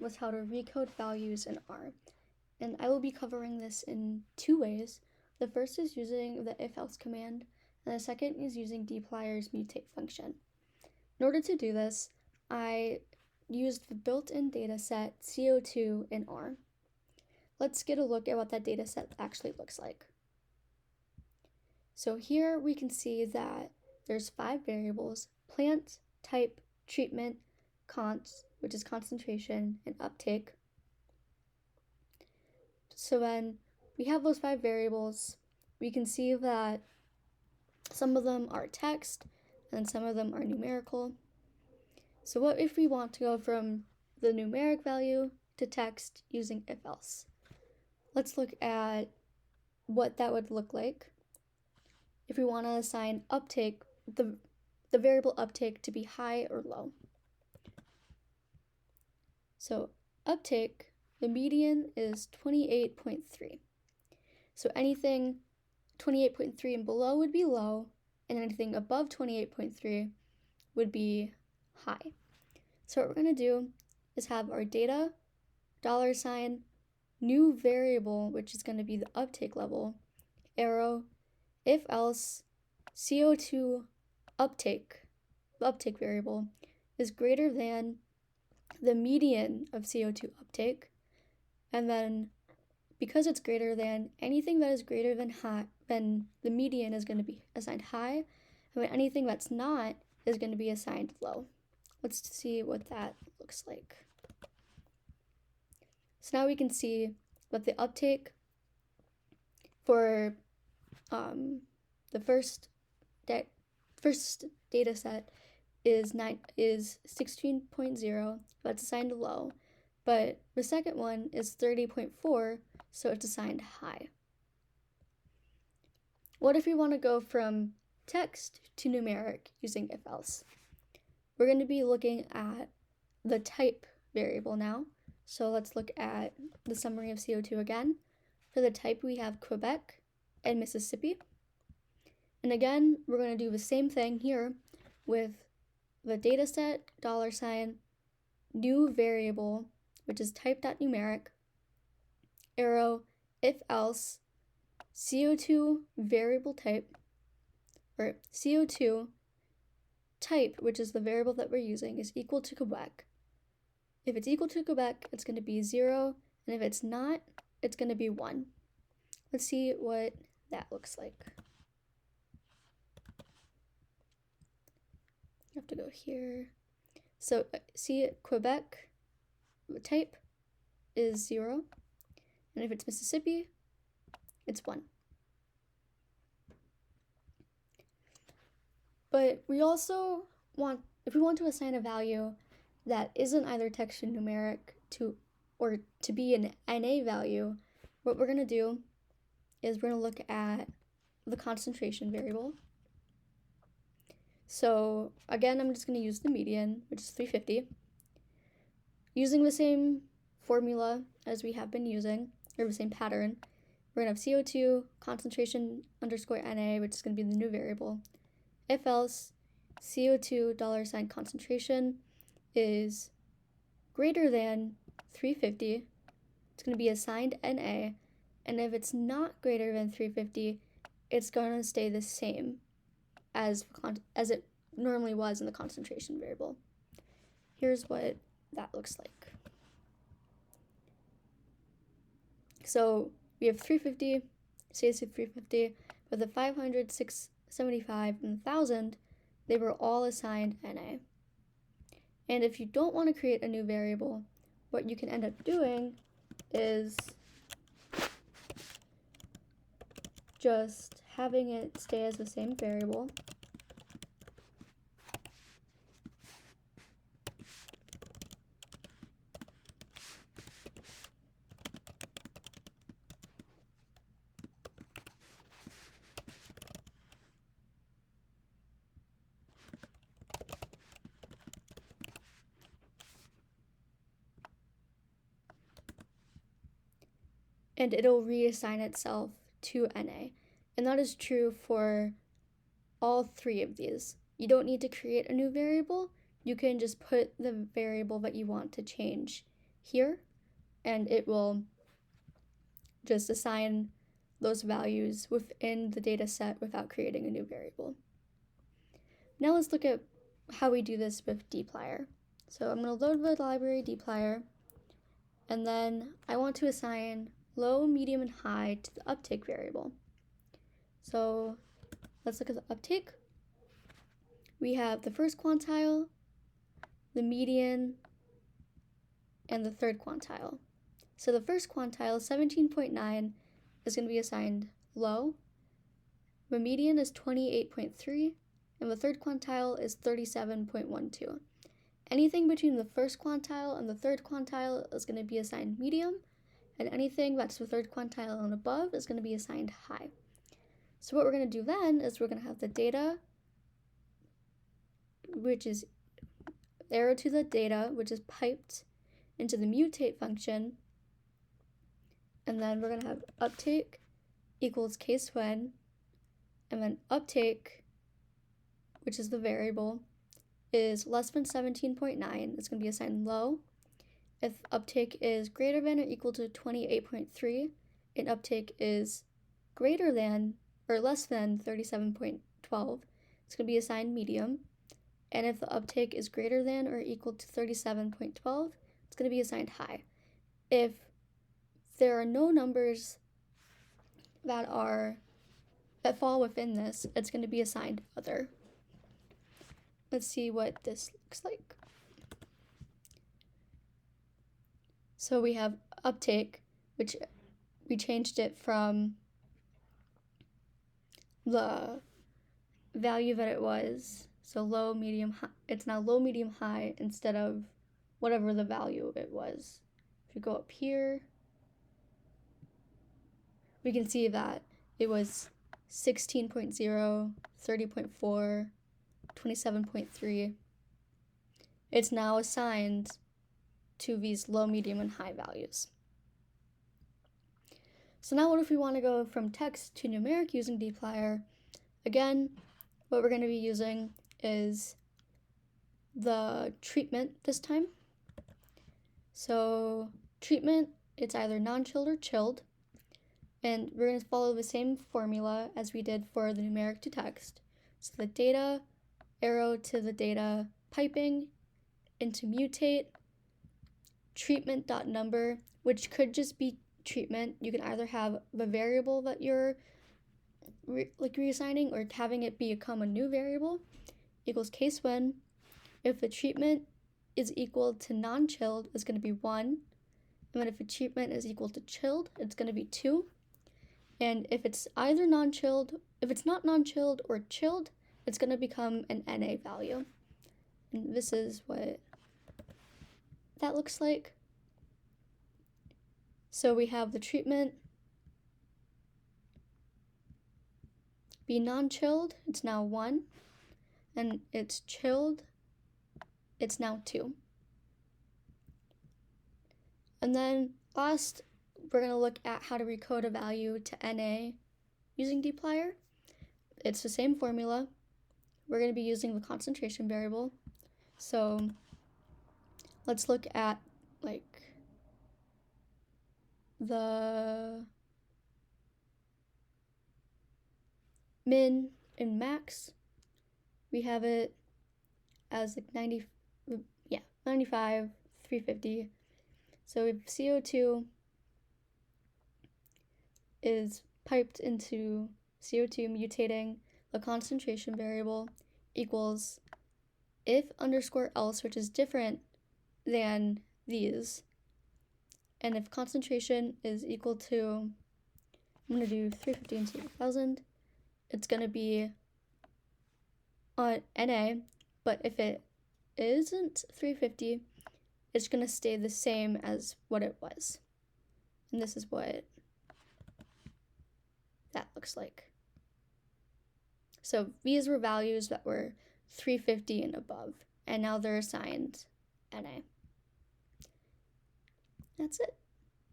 was how to recode values in R. And I will be covering this in two ways. The first is using the if-else command, and the second is using dplyr's mutate function. In order to do this, I used the built-in dataset CO2 in R. Let's get a look at what that dataset actually looks like. So here we can see that there's 5 variables: plant, type, treatment, const, which is concentration, and uptake. So when we have those 5 variables, we can see that some of them are text and some of them are numerical. So what if we want to go from the numeric value to text using if-else? Let's look at what that would look like if we want to assign uptake, the variable uptake, to be high or low. So uptake, the median is 28.3. So anything 28.3 and below would be low, and anything above 28.3 would be high. So what we're going to do is have our data, $, new variable, which is going to be the uptake level, arrow, if else, CO2 uptake, the uptake variable, is greater than the median of CO2 uptake, and then because it's greater than, anything that is greater than high, then the median is going to be assigned high, and anything that's not is going to be assigned low. Let's see what that looks like. So now we can see that the uptake for the first data set is 16.0, that's assigned low, but the second one is 30.4, so it's assigned high. What if we want to go from text to numeric using if-else? We're going to be looking at the type variable now. So let's look at the summary of CO2 again. For the type, we have Quebec and Mississippi. And again, we're going to do the same thing here with the dataset, $, new variable, which is type.numeric, arrow, if else, CO2 variable type, or CO2 type, which is the variable that we're using, is equal to Quebec. If it's equal to Quebec, it's going to be 0, and if it's not, it's going to be 1. Let's see what that looks like. You have to go here. So see, Quebec, the type is 0, and if it's Mississippi, it's 1. But we also want, if we want to assign a value that isn't either text or numeric or to be an NA value, what we're going to do is we're going to look at the concentration variable. So again, I'm just going to use the median, which is 350. Using the same formula as we have been using, or the same pattern, we're going to have CO2 concentration underscore NA, which is going to be the new variable. If else, CO2 $ concentration is greater than 350, it's going to be assigned NA, and if it's not greater than 350, it's going to stay the same as it normally was in the concentration variable. Here's what that looks like. So we have 350, stays at 350, but the 500, 675, and 1000, they were all assigned NA. And if you don't want to create a new variable, what you can end up doing is just having it stay as the same variable. And it'll reassign itself to NA. And that is true for all 3 of these. You don't need to create a new variable. You can just put the variable that you want to change here, and it will just assign those values within the data set without creating a new variable. Now let's look at how we do this with dplyr. So I'm going to load the library dplyr, and then I want to assign low, medium, and high to the uptake variable. So let's look at the uptake. We have the first quantile, the median, and the third quantile. So the first quantile, 17.9, is going to be assigned low. The median is 28.3, and the third quantile is 37.12. Anything between the first quantile and the third quantile is going to be assigned medium, and anything that's the third quantile and above is going to be assigned high. So what we're going to do then is we're going to have the data, which is arrow to the data, which is piped into the mutate function, and then we're going to have uptake equals case when, and then uptake, which is the variable, is less than 17.9. It's going to be assigned low. If uptake is greater than or equal to 28.3, and uptake is greater than or less than 37.12, it's going to be assigned medium. And if the uptake is greater than or equal to 37.12, it's going to be assigned high. If there are no numbers that fall within this, it's going to be assigned other. Let's see what this looks like. So we have uptake, which we changed it from the value that it was. So low, medium, high. It's now low, medium, high instead of whatever the value it was. If you go up here, we can see that it was 16.0, 30.4, 27.3. It's now assigned to these low, medium, and high values. So now what if we want to go from text to numeric using dplyr? Again, what we're going to be using is the treatment this time. So treatment, it's either non-chilled or chilled. And we're going to follow the same formula as we did for the numeric to text. So the data, arrow to the data, piping into mutate, treatment.number, which could just be treatment. You can either have the variable that you're reassigning or having it become a new variable, equals case when. If the treatment is equal to non-chilled, it's going to be 1. And then if the treatment is equal to chilled, it's going to be 2. And if it's either non-chilled, if it's not non-chilled or chilled, it's going to become an NA value. And this is what that looks like. So we have the treatment be non-chilled, it's now 1. And it's chilled, it's now 2. And then last, we're going to look at how to recode a value to NA using dplyr. It's the same formula. We're going to be using the concentration variable. So let's look at the min and max. We have it as 95, 350. So if CO2 is piped into CO2 mutating the concentration variable equals if underscore else, which is different than these. And if concentration is equal to, I'm going to do 350 into 1,000, it's going to be on NA, but if it isn't 350, it's going to stay the same as what it was. And this is what that looks like. So these were values that were 350 and above, and now they're assigned NA. That's it.